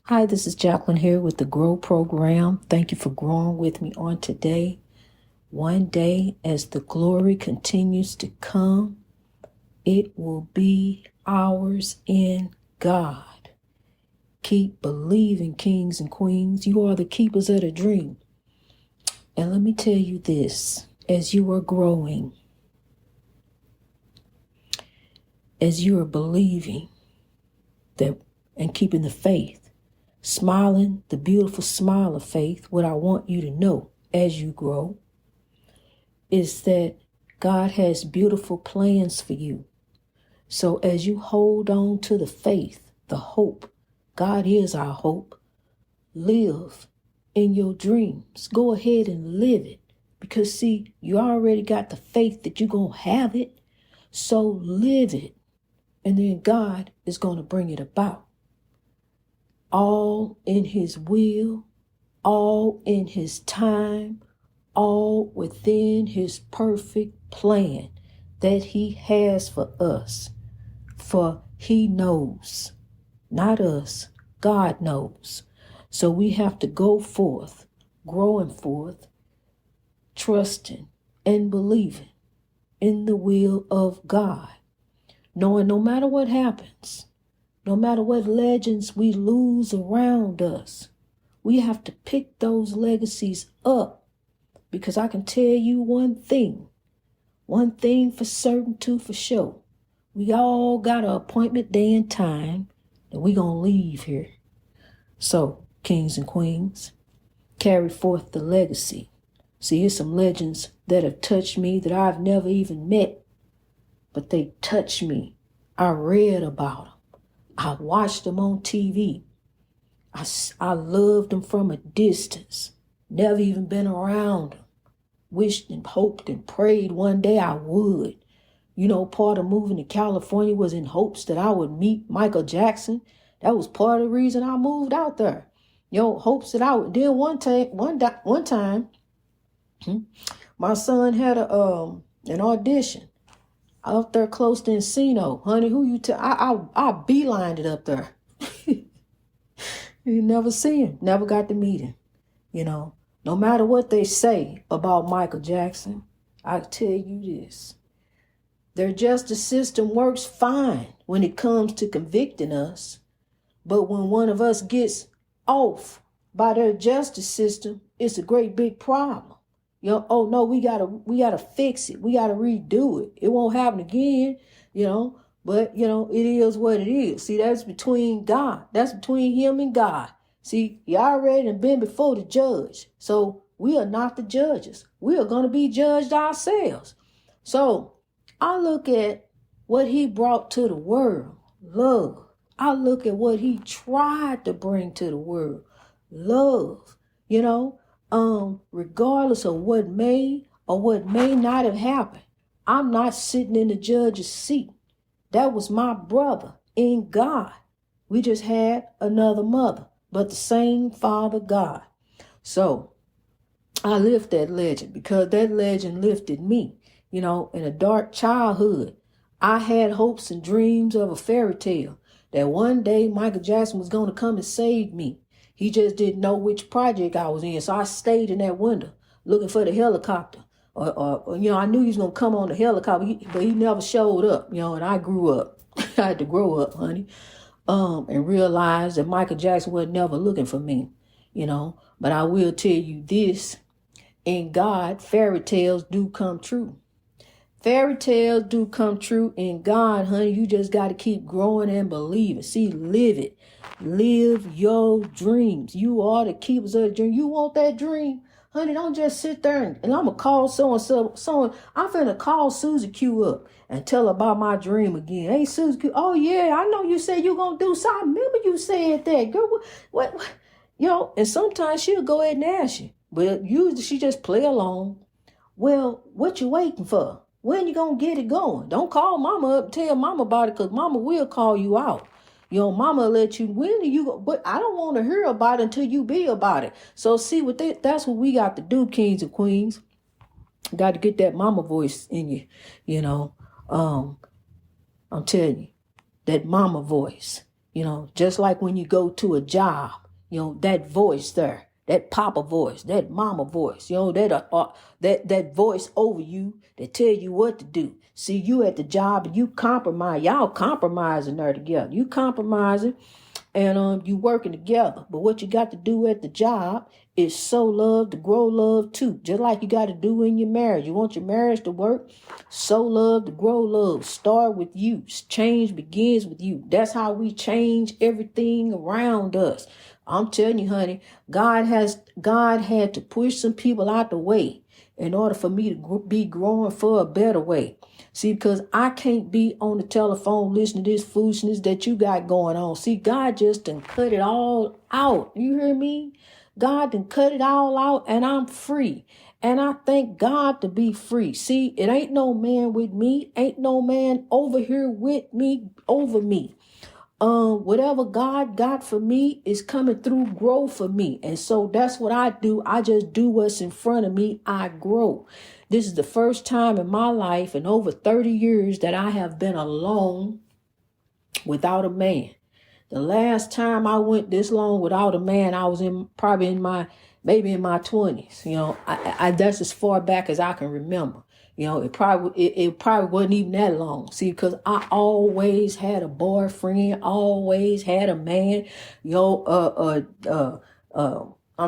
Hi, this is Jacqueline here with the Grow Program. Thank you for growing with me on today. One day, as the glory continues to come, it will be ours in God. Keep believing, kings and queens. You are the keepers of the dream. And let me tell you this, as you are growing, as you are believing that and keeping the faith, smiling the beautiful smile of faith, what I want you to know as you grow is that God has beautiful plans for you. So as you hold on to the faith, the hope, God is our hope, live in your dreams. Go ahead and live it. Because see, you already got the faith that you're going to have it. So live it. And then God is going to bring it about. All in his will, all in his time, all within his perfect plan that he has for us. For he knows, not us, God knows. So we have to go forth, growing forth, trusting and believing in the will of God. Knowing no matter what happens, no matter what legends we lose around us, we have to pick those legacies up. Because I can tell you one thing for certain, two for sure. We all got an appointment day and time that we gonna leave here. So, kings and queens, carry forth the legacy. See, here's some legends that have touched me that I've never even met, but they touched me. I read about them. I watched them on TV. I loved them from a distance. Never even been around them. Wished and hoped and prayed one day I would. You know, part of moving to California was in hopes that I would meet Michael Jackson. That was part of the reason I moved out there. You know, hopes that I would. Then one time, my son had an audition out there close to Encino. Honey, who you tell? I beelined it up there. You never see him. Never got to meet him. You know, no matter what they say about Michael Jackson, I tell you this. Their justice system works fine when it comes to convicting us. But when one of us gets off by their justice system, it's a great big problem. You know, oh no, we gotta fix it. We gotta redo it. It won't happen again, you know. But, you know, it is what it is. See, that's between God. That's between him and God. See, he already been before the judge. So we are not the judges. We are going to be judged ourselves. So I look at what he brought to the world, love. I look at what he tried to bring to the world, love. You know, regardless of what may or what may not have happened, I'm not sitting in the judge's seat. That was my brother in God. We just had another mother, but the same Father God. So I lift that legend because that legend lifted me. You know, in a dark childhood, I had hopes and dreams of a fairy tale that one day Michael Jackson was going to come and save me. He just didn't know which project I was in. So I stayed in that window looking for the helicopter. Or you know, I knew he was going to come on the helicopter, but he never showed up, you know, and I grew up. I had to grow up, honey, and realize that Michael Jackson was never looking for me, you know. But I will tell you this, in God, fairy tales do come true. Fairy tales do come true in God, honey. You just got to keep growing and believing. See, live it. Live your dreams. You are the keepers of the dream. You want that dream? Honey, don't just sit there and I'm going to call so-and-so. I'm finna call Susie Q up and tell her about my dream again. Hey, Susie Q. Oh, yeah, I know you said you going to do something. I remember you said that. Girl, what? You know, and sometimes she'll go ahead and ask you. But usually she just play along. Well, what you waiting for? When you gonna get it going? Don't call mama up and tell mama about it because mama will call you out. You know, mama let you, when do you go? But I don't want to hear about it until you be about it. So see, that's what we got to do, kings and queens. Got to get that mama voice in you, you know. I'm telling you, that mama voice. Just like when you go to a job, that voice there, that papa voice, that mama voice, that voice over you that tell you what to do. See, you at the job and you compromise. Y'all compromising there together. You compromising and you working together. But what you got to do at the job is sow love to grow love too. Just like you got to do in your marriage. You want your marriage to work? Sow love to grow love. Start with you. Change begins with you. That's how we change everything around us. I'm telling you, honey, God had to push some people out the way in order for me to be growing for a better way. See, because I can't be on the telephone listening to this foolishness that you got going on. See, God just done cut it all out. You hear me? God done cut it all out and I'm free. And I thank God to be free. See, it ain't no man with me. Ain't no man over here with me, over me. Whatever God got for me is coming through grow for me. And so that's what I do. I just do what's in front of me. I grow. This is the first time in my life in over 30 years that I have been alone without a man. The last time I went this long without a man, I was probably in my 20s. I that's as far back as I can remember. It probably wasn't even that long. See, because I always had a boyfriend, always had a man. I'm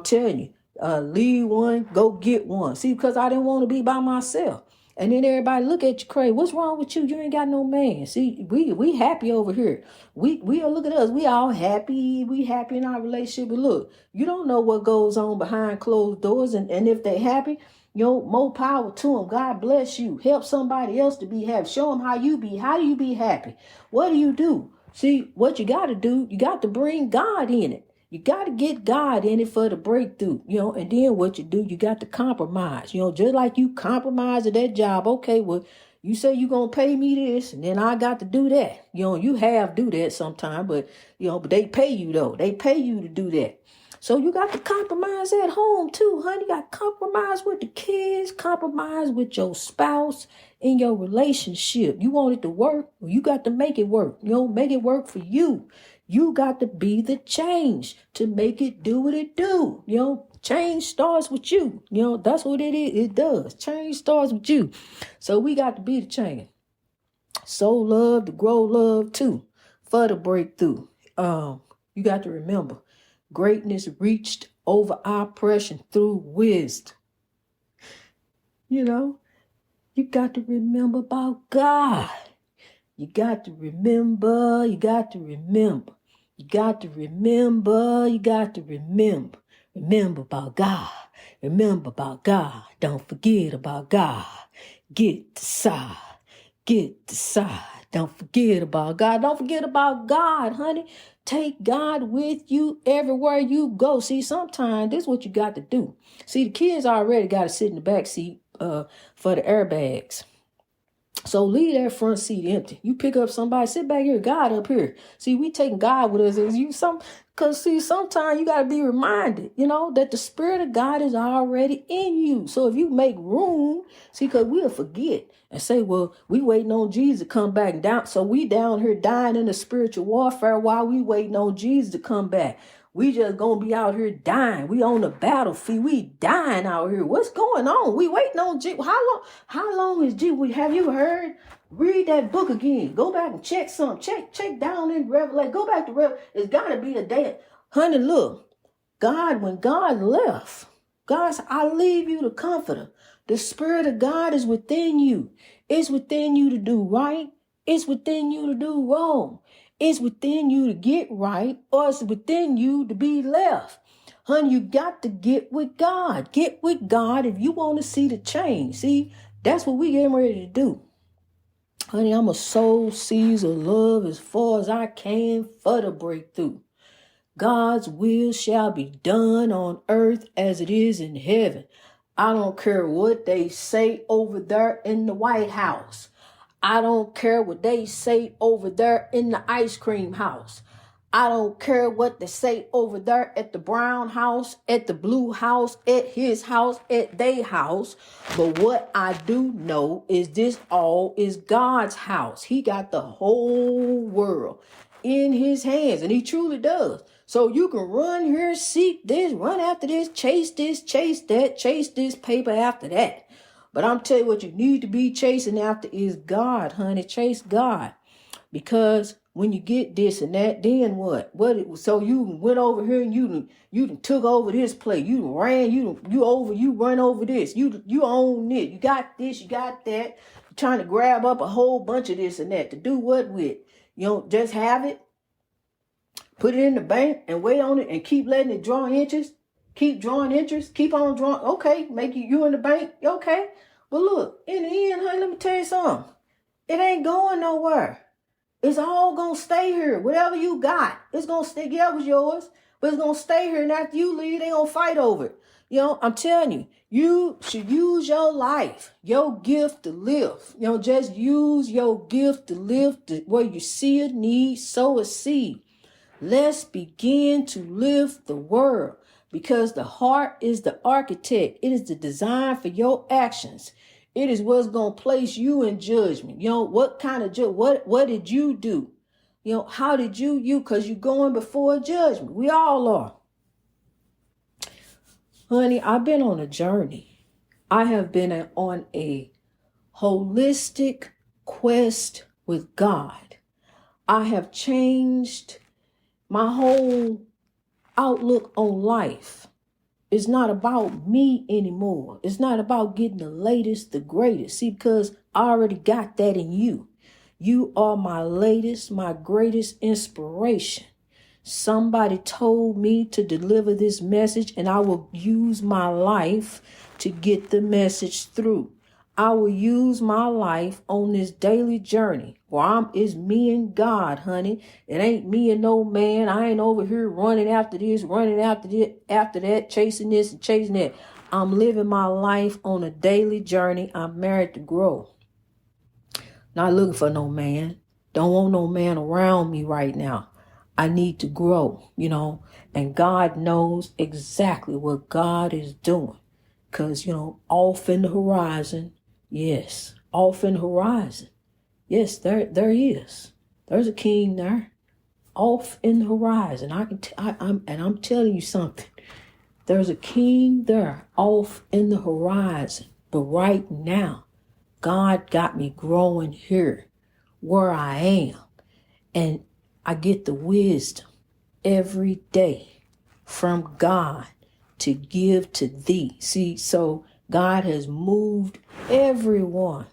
telling you, leave one, go get one. See, because I didn't want to be by myself. And then everybody look at you crazy. What's wrong with you? You ain't got no man. See, we happy over here. We look at us. We all happy. We happy in our relationship. But look, you don't know what goes on behind closed doors. And if they happy, more power to them. God bless you. Help somebody else to be happy. Show them how you be. How do you be happy? What do you do? See, what you got to do, you got to bring God in it. You got to get God in it for the breakthrough, and then what you do, you got to compromise, just like you compromise at that job. Okay, well, you say you're going to pay me this and then I got to do that. You have do that sometime, but they pay you though. They pay you to do that. So you got to compromise at home too, honey. You got to compromise with the kids, compromise with your spouse in your relationship. You want it to work, well, you got to make it work. Make it work for you. You got to be the change to make it do what it do. Change starts with you. That's what it is. It does. Change starts with you. So we got to be the change. Sow love to grow love too for the breakthrough. You got to remember, greatness reached over oppression through wisdom. You got to remember about God. You got to remember. You got to remember. You got to remember. You got to remember. Remember about God. Remember about God. Don't forget about God. Get the side. Get the side. Don't forget about God. Don't forget about God, honey. Take God with you everywhere you go. See, sometimes this is what you got to do. See, the kids already got to sit in the back seat for the airbags. So leave that front seat empty. You pick up somebody, sit back here, God up here. See, we taking God with us. Because see, sometimes you got to be reminded, that the Spirit of God is already in you. So if you make room, see, because we'll forget and say, well, we waiting on Jesus to come back down. So we down here dying in the spiritual warfare while we waiting on Jesus to come back. We just gonna be out here dying. We on the battlefield. We dying out here. What's going on? We waiting on Jesus. How long is Jesus? Have you heard? Read that book again. Go back and check some. Check down in Revelation. Go back to Revelation. It's gotta be a day. Honey, look. When God left, God said, I leave you the comforter. The Spirit of God is within you. It's within you to do right. It's within you to do wrong. It's within you to get right, or it's within you to be left. Honey, you got to get with God. Get with God if you want to see the change. See, that's what we getting ready to do. Honey, I'm a sow seeds of love as far as I can for the breakthrough. God's will shall be done on earth as it is in heaven. I don't care what they say over there in the White House. I don't care what they say over there in the ice cream house. I don't care what they say over there at the brown house, at the blue house, at his house, at their house. But what I do know is this all is God's house. He got the whole world. in his hands, and he truly does. So you can run here, seek this, run after this, chase that, chase this paper after that. But I'm telling you what you need to be chasing after is God, honey. Chase God. Because when you get this and that, then what? So you went over here and you took over this place. You ran, you run over this. You own it. You got this, you got that. You're trying to grab up a whole bunch of this and that to do what with? You know, just have it, put it in the bank and wait on it and keep letting it draw interest. Keep drawing interest. Keep on drawing. Okay, make you in the bank. Okay. But look, in the end, honey, let me tell you something. It ain't going nowhere. It's all going to stay here. Whatever you got, it's going to stay. Yeah, it was yours, but it's going to stay here. And after you leave, they going to fight over it. You know, I'm telling you, you should use your life, your gift to live. You know, just use your gift to live where you see a need, sow a seed. Let's begin to live the word, because the heart is the architect. It is the design for your actions. It is what's going to place you in judgment. You know, what kind of what did you do? You know, how did you, because you're going before judgment. We all are. Honey, I've been on a journey. I have been on a holistic quest with God. I have changed my whole outlook on life. It's not about me anymore. It's not about getting the latest, the greatest. See, because I already got that in you. You are my latest, my greatest inspiration. Somebody told me to deliver this message, and I will use my life to get the message through. I will use my life on this daily journey. Well, it's me and God, honey. It ain't me and no man. I ain't over here running after this, after that, chasing this and chasing that. I'm living my life on a daily journey. I'm married to grow. Not looking for no man. Don't want no man around me right now. I need to grow, you know, and God knows exactly what God is doing. Because, you know, off in the horizon, yes, off in the horizon. Yes, there is. There's a king there, off in the horizon. I'm telling you something. There's a king there, off in the horizon. But right now, God got me growing here, where I am, and I get the wisdom every day from God to give to thee. See, so God has moved everyone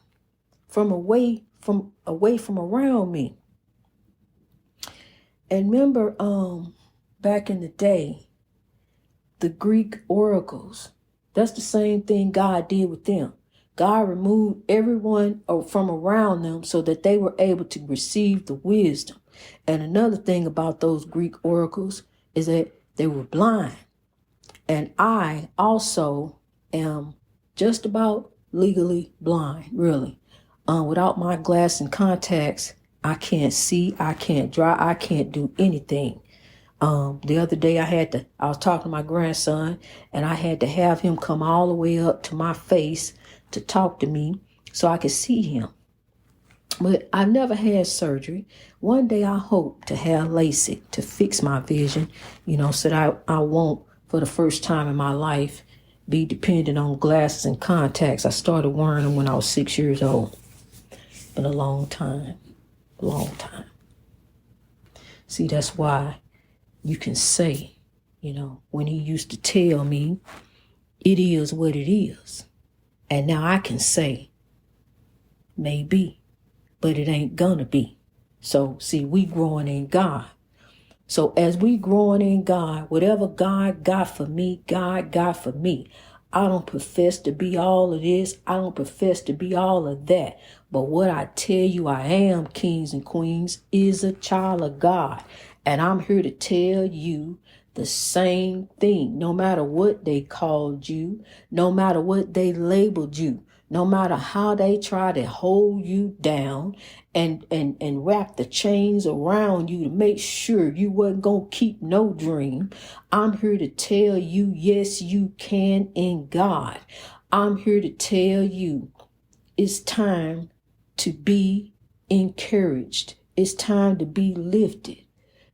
from away from around me. And remember, back in the day, the Greek oracles, that's the same thing God did with them. God removed everyone from around them so that they were able to receive the wisdom. And another thing about those Greek oracles is that they were blind. And I also am just about legally blind, really. Without my glass and contacts, I can't see, I can't drive, I can't do anything. The other day I was talking to my grandson, and I had to have him come all the way up to my face to talk to me so I could see him. But I've never had surgery. One day I hope to have LASIK to fix my vision, you know, so that I won't, for the first time in my life, be dependent on glasses and contacts. I started wearing them when I was 6 years old. Been a long time. See, that's why you can say, you know, when he used to tell me, it is what it is. And now I can say, maybe, but it ain't gonna be. So, see, we growing in God. So as we growing in God, whatever God got for me, God got for me. I don't profess to be all of this. I don't profess to be all of that. But what I tell you I am, kings and queens, is a child of God. And I'm here to tell you the same thing. No matter what they called you, no matter what they labeled you, no matter how they try to hold you down and wrap the chains around you to make sure you wasn't going to keep no dream. I'm here to tell you, yes, you can in God. I'm here to tell you it's time to be encouraged. It's time to be lifted.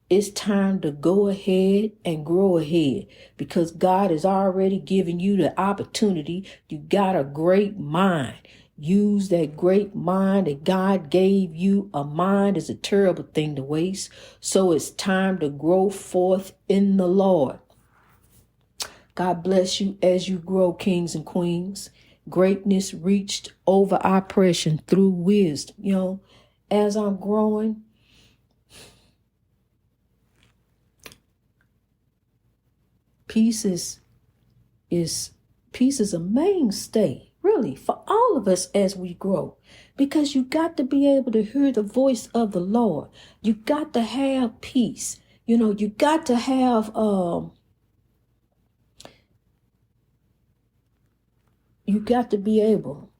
It's time to go ahead and grow ahead because God has already given you the opportunity. You got a great mind. Use that great mind that God gave you. A mind is a terrible thing to waste. So it's time to grow forth in the Lord. God bless you as you grow, kings and queens. Greatness reached over oppression through wisdom. As I'm growing, peace is a mainstay, really, for all of us as we grow. Because you got to be able to hear the voice of the Lord. You got to have peace. You got to have you got to be able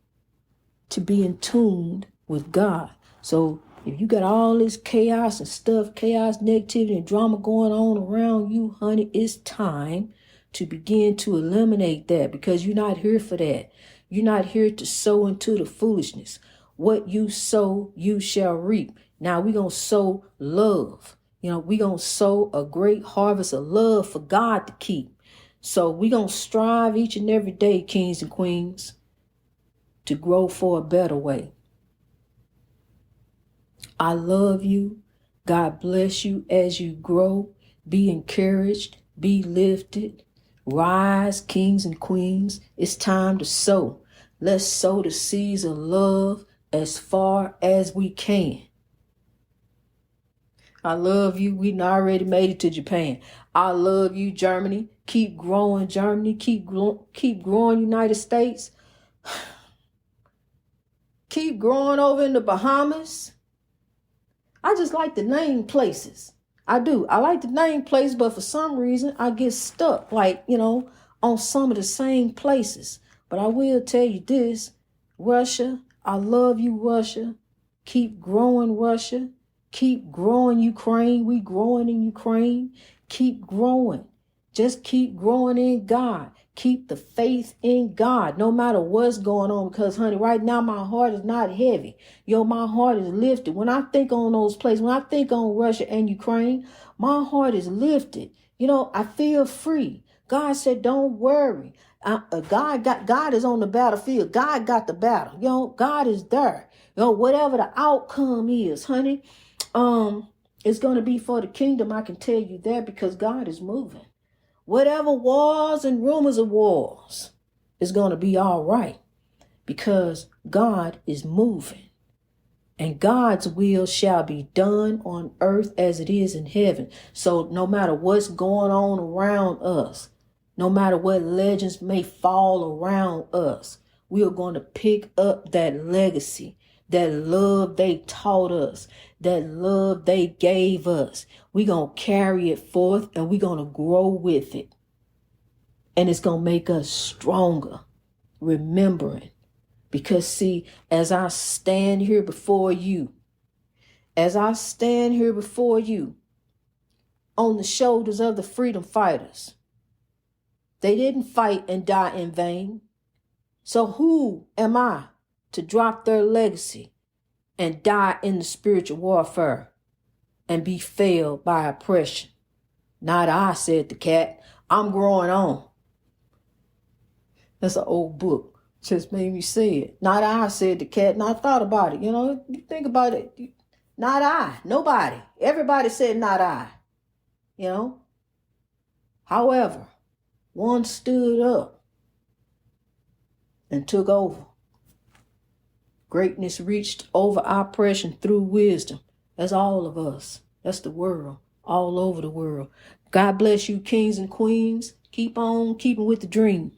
to be in tune with God. So if you got all this chaos and stuff, chaos, negativity, and drama going on around you, honey, it's time to begin to eliminate that because you're not here for that. You're not here to sow into the foolishness. What you sow, you shall reap. Now we're going to sow love. We're going to sow a great harvest of love for God to keep. So we're going to strive each and every day, kings and queens, to grow for a better way. I love you. God bless you as you grow. Be encouraged. Be lifted. Rise, kings and queens. It's time to sow. Let's sow the seeds of love as far as we can. I love you. We already made it to Japan. I love you, Germany. Keep growing, Germany. Keep growing, United States. Keep growing over in the Bahamas. I just like to name places. I do. I like to name places, but for some reason I get stuck, on some of the same places. But I will tell you this, Russia, I love you, Russia. Keep growing, Russia. Keep growing, Ukraine. We growing in Ukraine. Keep growing. Just keep growing in God. Keep the faith in God, no matter what's going on. Because, honey, right now my heart is not heavy. My heart is lifted. When I think on those places, when I think on Russia and Ukraine, my heart is lifted. I feel free. God said, don't worry. God is on the battlefield. God got the battle. God is there. Whatever the outcome is, honey, it's going to be for the kingdom. I can tell you that because God is moving. Whatever wars and rumors of wars is going to be all right because God is moving and God's will shall be done on earth as it is in heaven. So no matter what's going on around us, no matter what legends may fall around us, we are going to pick up that legacy, that love they taught us, that love they gave us. We're going to carry it forth and we're going to grow with it. And it's going to make us stronger, remembering. Because see, as I stand here before you on the shoulders of the freedom fighters, they didn't fight and die in vain. So who am I to drop their legacy and die in the spiritual warfare and be failed by oppression? Not I, said the cat. I'm growing on. That's an old book. Just made me say it. Not I, said the cat. And I thought about it. You think about it. Not I. Nobody. Everybody said not I. However, one stood up and took over. Greatness reached over oppression through wisdom. That's all of us. That's the world. All over the world. God bless you, kings and queens. Keep on keeping with the dream.